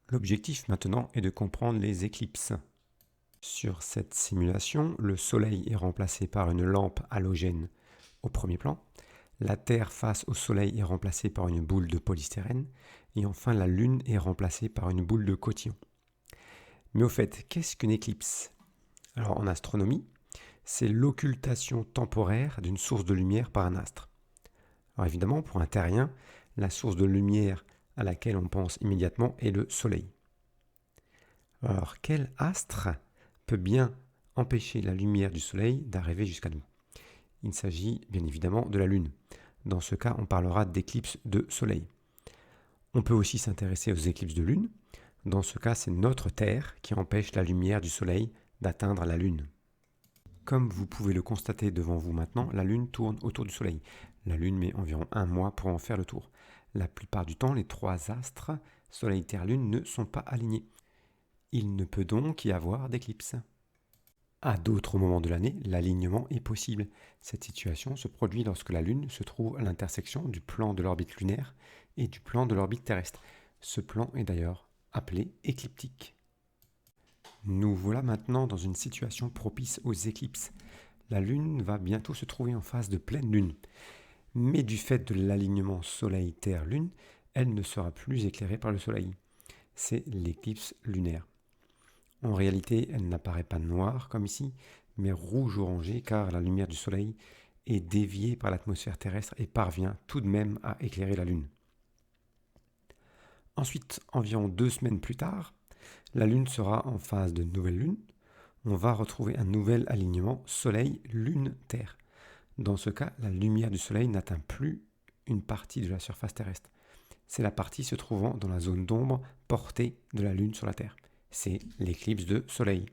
L'objectif maintenant est de comprendre les éclipses. Sur cette simulation, le Soleil est remplacé par une lampe halogène au premier plan, la Terre face au Soleil est remplacée par une boule de polystyrène, et enfin la Lune est remplacée par une boule de cotillon. Mais au fait, qu'est-ce qu'une éclipse? Alors en astronomie, c'est l'occultation temporaire d'une source de lumière par un astre. Alors évidemment, pour un terrien, la source de lumière à laquelle on pense immédiatement est le Soleil. Alors quel astre peut bien empêcher la lumière du Soleil d'arriver jusqu'à nous? Il s'agit bien évidemment de la Lune. Dans ce cas, on parlera d'éclipse de Soleil. On peut aussi s'intéresser aux éclipses de Lune. Dans ce cas, c'est notre Terre qui empêche la lumière du Soleil d'atteindre la Lune. Comme vous pouvez le constater devant vous maintenant, la Lune tourne autour du Soleil. La Lune met environ 1 mois pour en faire le tour. La plupart du temps, les trois astres, Soleil, Terre, Lune, ne sont pas alignés. Il ne peut donc y avoir d'éclipse. À d'autres moments de l'année, l'alignement est possible. Cette situation se produit lorsque la Lune se trouve à l'intersection du plan de l'orbite lunaire et du plan de l'orbite terrestre. Ce plan est d'ailleurs appelé écliptique. Nous voilà maintenant dans une situation propice aux éclipses. La Lune va bientôt se trouver en phase de pleine Lune. Mais du fait de l'alignement Soleil-Terre-Lune, elle ne sera plus éclairée par le Soleil. C'est l'éclipse lunaire. En réalité, elle n'apparaît pas noire comme ici, mais rouge-orangée car la lumière du Soleil est déviée par l'atmosphère terrestre et parvient tout de même à éclairer la Lune. Ensuite, environ 2 semaines plus tard, la Lune sera en phase de nouvelle Lune. On va retrouver un nouvel alignement Soleil-Lune-Terre. Dans ce cas, la lumière du Soleil n'atteint plus une partie de la surface terrestre. C'est la partie se trouvant dans la zone d'ombre portée de la Lune sur la Terre. C'est l'éclipse de Soleil.